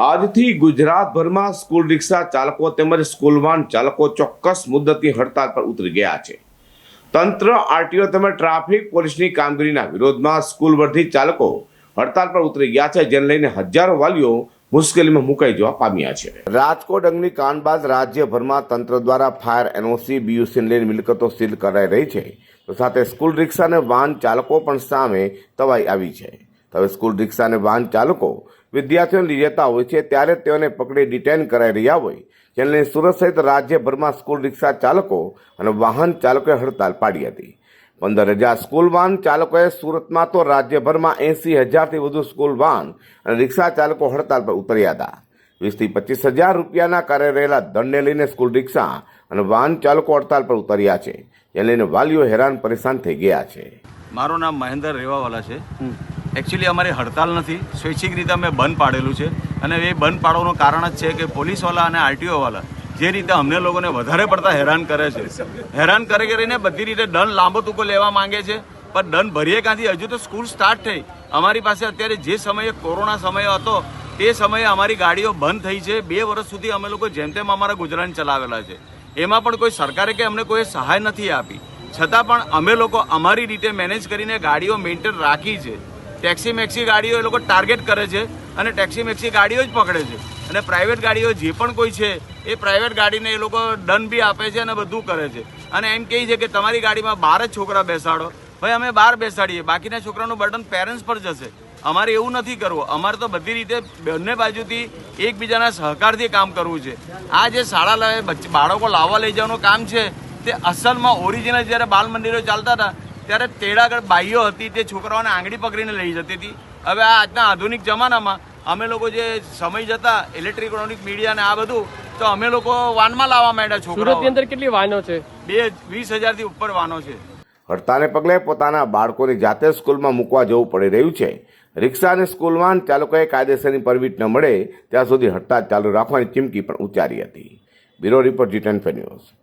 આજથી ગુજરાતભરમાં સ્કૂલ રિક્ષા ચાલકો તેમજ સ્કૂલ વાન ચાલકો ચોક્કસ મુદ્દતની હડતાલ પર ઉતરી ગયા છે। તંત્ર, આરટીઓ તેમજ ટ્રાફિક પોલીસની કામગીરીના વિરોધમાં સ્કૂલ વર્ધી ચાલકો હડતાલ પર ઉતરી ગયા છે, જેને લઈને હજારો વાલીઓ મુશ્કેલીમાં મુકાઈ જવા પામ્યા છે। રાજકોટ અગ્નિકાંડ બાદ રાજ્યભરમાં તંત્ર દ્વારા ફાયર એનઓસી, બીયુસી લઈને મિલકતો સીલ કરાઈ રહી છે, તો સાથે સ્કૂલ રિક્ષા અને વાહન ચાલકો પણ સામે તવાઈ આવી છે। હવે સ્કૂલ રિક્ષા અને વાહન ચાલકો વિદ્યાર્થીઓને લઈ જતા હોય છે ત્યારે તેઓને પકડી ડિટેન કરાઈ રહ્યા હોય, જેને લઈને સુરત સહિત રાજ્યભરમાં સ્કૂલ રિક્ષા ચાલકો અને વાહન ચાલકોએ હડતાલ પાડી હતી। 15,000 સ્કૂલ વાહન ચાલકોએ સુરતમાં તો રાજ્યભરમાં 80,000થી વધુ સ્કૂલ વાહન અને રિક્ષા ચાલકો હડતાલ પર ઉતર્યા હતા। 20,000થી 25,000 રૂપિયાના કરે રહેલા દંડને લઈને સ્કૂલ રિક્ષા અને વાહન ચાલકો હડતાલ પર ઉતર્યા છે, જેને લઈને વાલીઓ હેરાન પરેશાન થઈ ગયા છે। મારું નામ મહેન્દ્ર રેવાવાલા છે। એકચ્યુઅલી અમારી હડતાલ નથી, સ્વૈચ્છિક રીતે અમે બંધ પાડેલું છે અને એ બંધ પાડવાનું કારણ જ છે કે પોલીસવાળા અને આરટીઓવાળા જે રીતે અમને લોકોને વધારે પડતા હેરાન કરે છે, હેરાન કરીને બધી રીતે દંડ લાંબો ટૂંકો લેવા માંગે છે, પણ દંડ ભરીએ ક્યાંથી? હજુ તો સ્કૂલ સ્ટાર્ટ થઈ। અમારી પાસે અત્યારે જે સમયે કોરોના સમય હતો તે સમયે અમારી ગાડીઓ બંધ થઈ છે। 2 વર્ષ સુધી અમે લોકો જેમ તેમ અમારા ગુજરાન ચલાવેલા છે, એમાં પણ કોઈ સરકારે કે અમને કોઈ સહાય નથી આપી, છતાં પણ અમે લોકો અમારી રીતે મેનેજ કરીને ગાડીઓ મેન્ટેન રાખી છે। ટેક્સી મેક્સી ગાડીઓ એ લોકો ટાર્ગેટ કરે છે અને ટેક્સી મેક્સી ગાડીઓ જ પકડે છે અને પ્રાઇવેટ ગાડીઓ જે પણ કોઈ છે એ પ્રાઇવેટ ગાડીને એ લોકો દંડ બી આપે છે અને બધું કરે છે અને એમ કહે છે કે તમારી ગાડીમાં 12 જ છોકરા બેસાડો। ભાઈ અમે 12 બેસાડીએ, બાકીના છોકરાનું બર્ડન પેરેન્ટ્સ પર જશે। અમારે એવું નથી કરવું, અમારે તો બધી રીતે બંને બાજુથી એકબીજાના સહકારથી કામ કરવું છે। આ જે શાળા બાળકો લાવવા લઈ જવાનું કામ છે તે અસલમાં ઓરિજિનલ જ્યારે બાલ મંદિરો ચાલતા હતા ત્યારે તેડાગઢ બાઈઓ હતી, તે છોકરાઓને આંગળી પકડીને લઈ જતી હતી। હવે આ આજના આધુનિક જમાનામાં અમે લોકો જે સમય જતા ઇલેક્ટ્રોનિક મીડિયા ને આ બધું, તો અમે લોકો વાનમાં લાવવા માંડ્યા છોકરાઓ। સુરતની અંદર કેટલી વાહનો છે? 20,000થી ઉપર વાહનો છે। હડતાલને પગલે પોતાના બાળકોની જાતે સ્કૂલમાં મૂકવા જવું પડી રહ્યું છે। રિક્ષા અને સ્કૂલ વાહન ચાલકોએ કાયદેસરની પરમિટ ન મળે ત્યાં સુધી હડતાલ ચાલુ રાખવાની ચીમકી પણ ઉચ્ચારી હતી। Bureau report, G10 news.